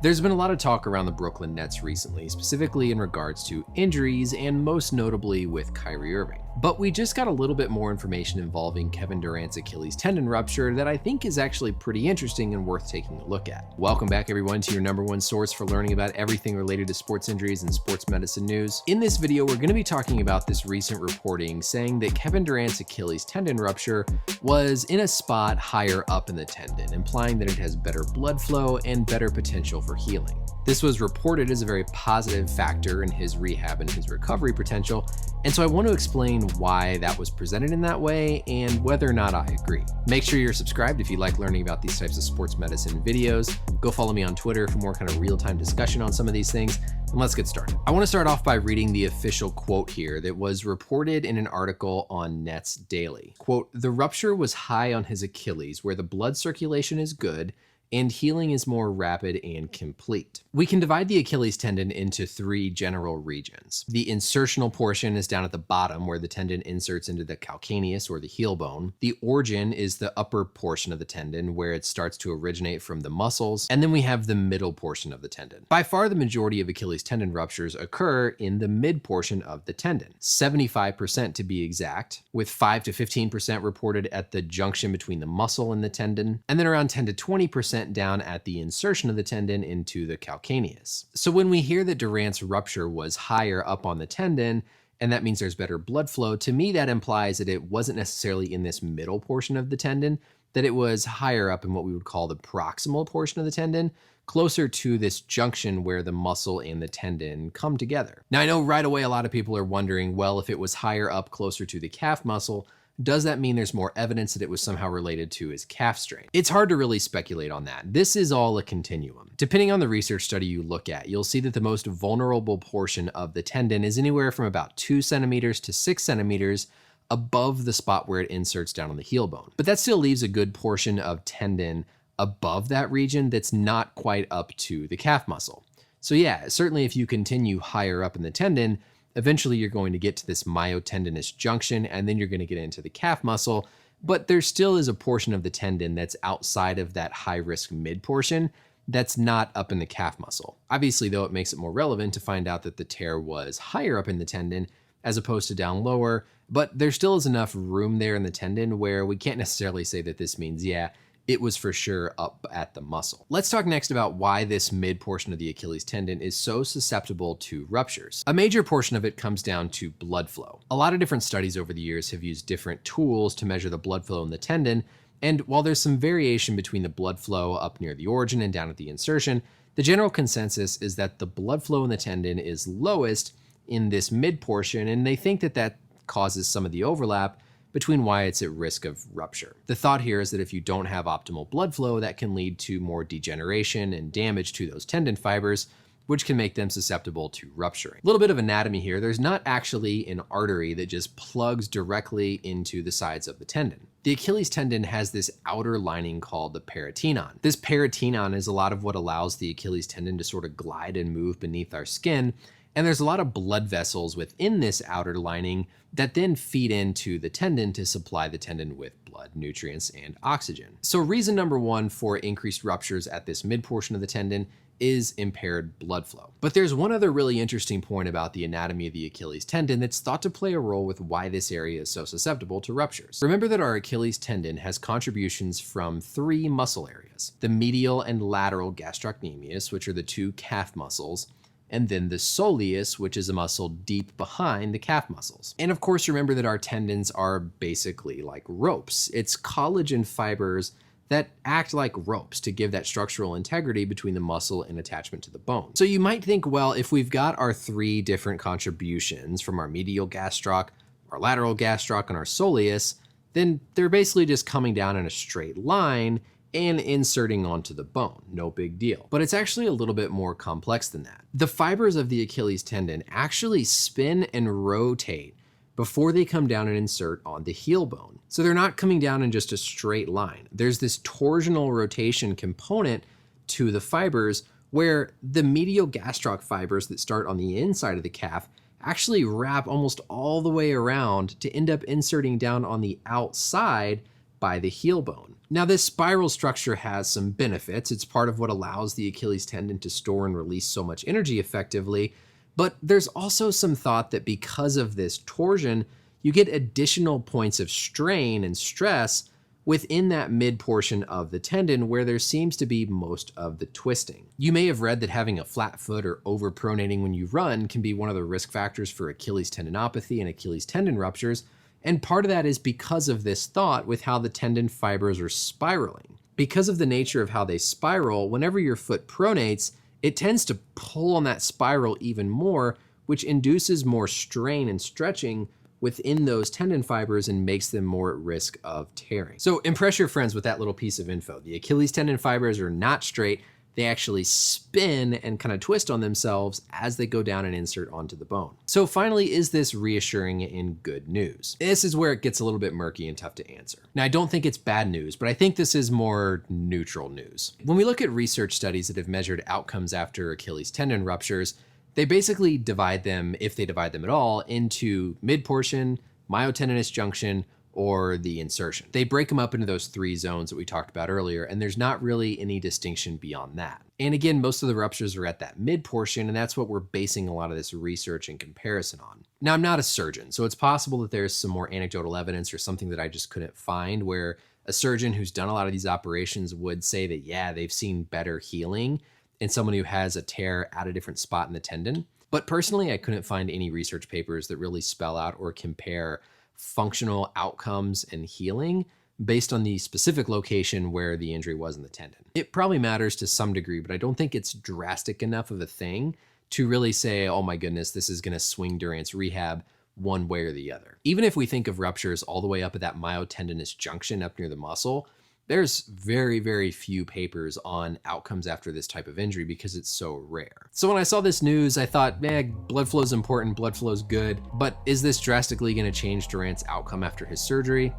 There's been a lot of talk around the Brooklyn Nets recently, specifically in regards to injuries and most notably with Kyrie Irving. But we just got a little bit more information involving Kevin Durant's Achilles tendon rupture that I think is actually pretty interesting and worth taking a look at. Welcome back everyone to your #1 source for learning about everything related to sports injuries and sports medicine news. In this video, we're going to be talking about this recent reporting saying that Kevin Durant's Achilles tendon rupture was in a spot higher up in the tendon, implying that it has better blood flow and better potential for healing. This was reported as a very positive factor in his rehab and his recovery potential, and so I want to explain why that was presented in that way and whether or not I agree. Make sure you're subscribed if you like learning about these types of sports medicine videos. Go follow me on Twitter for more kind of real-time discussion on some of these things, and let's get started. I want to start off by reading the official quote here that was reported in an article on NetsDaily. Quote, "The rupture was high on his Achilles, where the blood circulation is good, and healing is more rapid and complete." We can divide the Achilles tendon into 3 general regions. The insertional portion is down at the bottom where the tendon inserts into the calcaneus or the heel bone. The origin is the upper portion of the tendon where it starts to originate from the muscles. And then we have the middle portion of the tendon. By far the majority of Achilles tendon ruptures occur in the mid portion of the tendon, 75% to be exact, with 5 to 15% reported at the junction between the muscle and the tendon, and then around 10 to 20% down at the insertion of the tendon into the calcaneus. So when we hear that Durant's rupture was higher up on the tendon, and that means there's better blood flow, to me that implies that it wasn't necessarily in this middle portion of the tendon, that it was higher up in what we would call the proximal portion of the tendon, closer to this junction where the muscle and the tendon come together. Now I know right away a lot of people are wondering, well, if it was higher up closer to the calf muscle, does that mean there's more evidence that it was somehow related to his calf strain? It's hard to really speculate on that. This is all a continuum. Depending on the research study you look at, you'll see that the most vulnerable portion of the tendon is anywhere from about 2 centimeters to 6 centimeters above the spot where it inserts down on the heel bone. But that still leaves a good portion of tendon above that region that's not quite up to the calf muscle. So yeah, certainly if you continue higher up in the tendon, eventually you're going to get to this myotendinous junction, and then you're going to get into the calf muscle, but there still is a portion of the tendon that's outside of that high-risk mid portion that's not up in the calf muscle. Obviously, though, it makes it more relevant to find out that the tear was higher up in the tendon as opposed to down lower, but there still is enough room there in the tendon where we can't necessarily say that this means, yeah, it was for sure up at the muscle. Let's talk next about why this mid portion of the Achilles tendon is so susceptible to ruptures. A major portion of it comes down to blood flow. A lot of different studies over the years have used different tools to measure the blood flow in the tendon, and while there's some variation between the blood flow up near the origin and down at the insertion, the general consensus is that the blood flow in the tendon is lowest in this mid portion, and they think that that causes some of the overlap between why it's at risk of rupture. The thought here is that if you don't have optimal blood flow, that can lead to more degeneration and damage to those tendon fibers, which can make them susceptible to rupturing. A little bit of anatomy here. There's not actually an artery that just plugs directly into the sides of the tendon. The Achilles tendon has this outer lining called the peritoneum. This peritoneum is a lot of what allows the Achilles tendon to sort of glide and move beneath our skin. And there's a lot of blood vessels within this outer lining that then feed into the tendon to supply the tendon with blood, nutrients, and oxygen. So reason number 1 for increased ruptures at this mid portion of the tendon is impaired blood flow. But there's one other really interesting point about the anatomy of the Achilles tendon that's thought to play a role with why this area is so susceptible to ruptures. Remember that our Achilles tendon has contributions from 3 muscle areas: the medial and lateral gastrocnemius, which are the 2 calf muscles, and then the soleus, which is a muscle deep behind the calf muscles. And of course, remember that our tendons are basically like ropes. It's collagen fibers that act like ropes to give that structural integrity between the muscle and attachment to the bone. So you might think, well, if we've got our 3 different contributions from our medial gastroc, our lateral gastroc, and our soleus, then they're basically just coming down in a straight line and inserting onto the bone. No big deal. But it's actually a little bit more complex than that. The fibers of the Achilles tendon actually spin and rotate before they come down and insert on the heel bone. So they're not coming down in just a straight line. There's this torsional rotation component to the fibers where the medial gastroc fibers that start on the inside of the calf actually wrap almost all the way around to end up inserting down on the outside by the heel bone. Now, this spiral structure has some benefits. It's part of what allows the Achilles tendon to store and release so much energy effectively, but there's also some thought that because of this torsion, you get additional points of strain and stress within that mid portion of the tendon where there seems to be most of the twisting. You may have read that having a flat foot or overpronating when you run can be one of the risk factors for Achilles tendinopathy and Achilles tendon ruptures, and part of that is because of this thought with how the tendon fibers are spiraling. Because of the nature of how they spiral, whenever your foot pronates, it tends to pull on that spiral even more, which induces more strain and stretching within those tendon fibers and makes them more at risk of tearing. So impress your friends with that little piece of info. The Achilles tendon fibers are not straight. They actually spin and kind of twist on themselves as they go down and insert onto the bone. So finally, is this reassuring and good news? This is where it gets a little bit murky and tough to answer. Now, I don't think it's bad news, but I think this is more neutral news. When we look at research studies that have measured outcomes after Achilles tendon ruptures, they basically divide them, if they divide them at all, into mid-portion, myotendinous junction, or the insertion. They break them up into those three zones that we talked about earlier, and there's not really any distinction beyond that. And again, most of the ruptures are at that mid-portion, and that's what we're basing a lot of this research and comparison on. Now, I'm not a surgeon, so it's possible that there's some more anecdotal evidence or something that I just couldn't find where a surgeon who's done a lot of these operations would say that, yeah, they've seen better healing in someone who has a tear at a different spot in the tendon. But personally, I couldn't find any research papers that really spell out or compare functional outcomes and healing based on the specific location where the injury was in the tendon. It probably matters to some degree, but I don't think it's drastic enough of a thing to really say, oh my goodness, this is gonna swing Durant's rehab one way or the other. Even if we think of ruptures all the way up at that myotendinous junction up near the muscle, there's very, very few papers on outcomes after this type of injury because it's so rare. So when I saw this news, I thought, blood flow is important, blood flow is good, but is this drastically gonna change Durant's outcome after his surgery?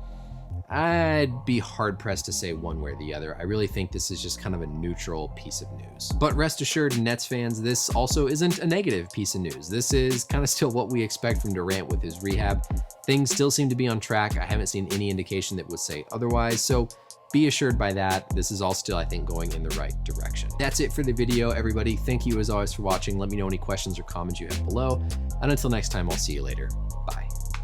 I'd be hard pressed to say one way or the other. I really think this is just kind of a neutral piece of news. But rest assured, Nets fans, this also isn't a negative piece of news. This is kind of still what we expect from Durant with his rehab. Things still seem to be on track. I haven't seen any indication that would say otherwise. So be assured by that, this is all still, I think, going in the right direction. That's it for the video, everybody. Thank you as always for watching. Let me know any questions or comments you have below. And until next time, I'll see you later. Bye.